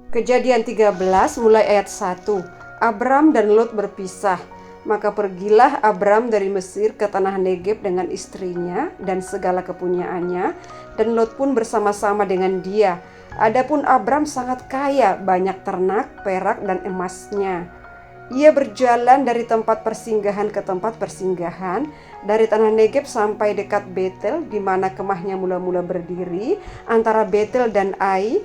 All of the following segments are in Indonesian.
Kejadian 13 mulai ayat 1. Abram dan Lot berpisah. Maka pergilah Abram dari Mesir ke tanah Negeb dengan istrinya dan segala kepunyaannya, dan Lot pun bersama-sama dengan dia. Adapun Abram sangat kaya, banyak ternak, perak, dan emasnya. Ia berjalan dari tempat persinggahan ke tempat persinggahan, dari tanah Negeb sampai dekat Betel, di mana kemahnya mula-mula berdiri, antara Betel dan Ai,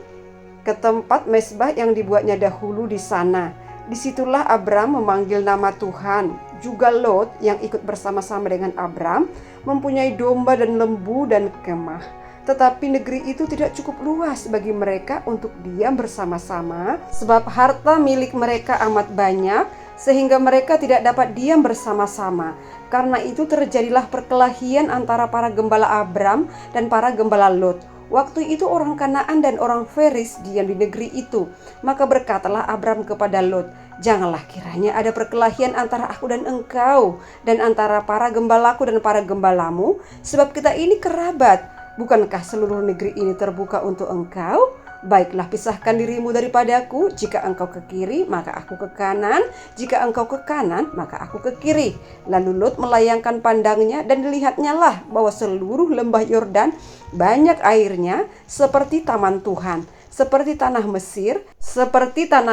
ke tempat mezbah yang dibuatnya dahulu di sana. Disitulah Abram memanggil nama Tuhan. Juga Lot yang ikut bersama-sama dengan Abram mempunyai domba dan lembu dan kemah. Tetapi negeri itu tidak cukup luas bagi mereka untuk diam bersama-sama, sebab harta milik mereka amat banyak, sehingga mereka tidak dapat diam bersama-sama. Karena itu terjadilah perkelahian antara para gembala Abram dan para gembala Lot. Waktu itu orang Kanaan dan orang Feris diam di negeri itu. Maka berkatalah Abram kepada Lot, "Janganlah kiranya ada perkelahian antara aku dan engkau, dan antara para gembalaku dan para gembalamu, sebab kita ini kerabat. Bukankah seluruh negeri ini terbuka untuk engkau? Baiklah, pisahkan dirimu daripadaku. Jika engkau ke kiri, maka aku ke kanan. Jika engkau ke kanan, maka aku ke kiri." Lalu Lot melayangkan pandangnya, dan dilihatnya lah bahwa seluruh lembah Yordan banyak airnya, seperti taman Tuhan, seperti tanah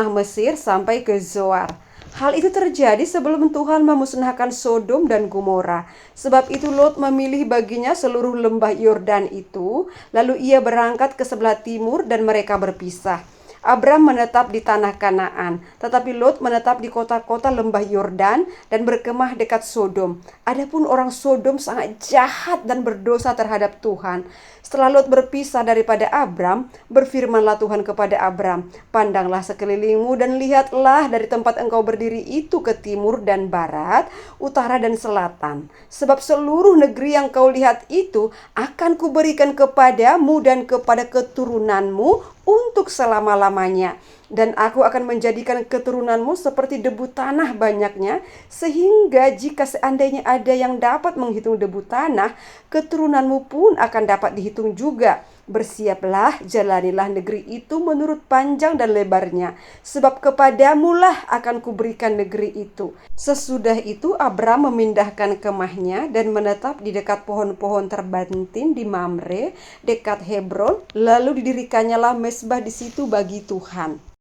Mesir sampai ke Zoar. Hal itu terjadi sebelum Tuhan memusnahkan Sodom dan Gomora. Sebab itu Lot memilih baginya seluruh lembah Yordan itu, lalu ia berangkat ke sebelah timur dan mereka berpisah. Abram menetap di tanah Kanaan, tetapi Lot menetap di kota-kota lembah Yordan dan berkemah dekat Sodom. Adapun orang Sodom sangat jahat dan berdosa terhadap Tuhan. Setelah Lot berpisah daripada Abram, berfirmanlah Tuhan kepada Abram, "Pandanglah sekelilingmu dan lihatlah dari tempat engkau berdiri itu ke timur dan barat, utara dan selatan. Sebab seluruh negeri yang kau lihat itu akan kuberikan kepadamu dan kepada keturunanmu untuk selama-lamanya. Dan aku akan menjadikan keturunanmu seperti debu tanah banyaknya, sehingga jika seandainya ada yang dapat menghitung debu tanah, keturunanmu pun akan dapat dihitung juga. Bersiaplah, jalanilah negeri itu menurut panjang dan lebarnya, sebab kepadamulah akan kuberikan negeri itu." Sesudah itu Abram memindahkan kemahnya dan menetap di dekat pohon-pohon terbantin di Mamre, dekat Hebron. Lalu didirikannya lah mezbah di situ bagi Tuhan.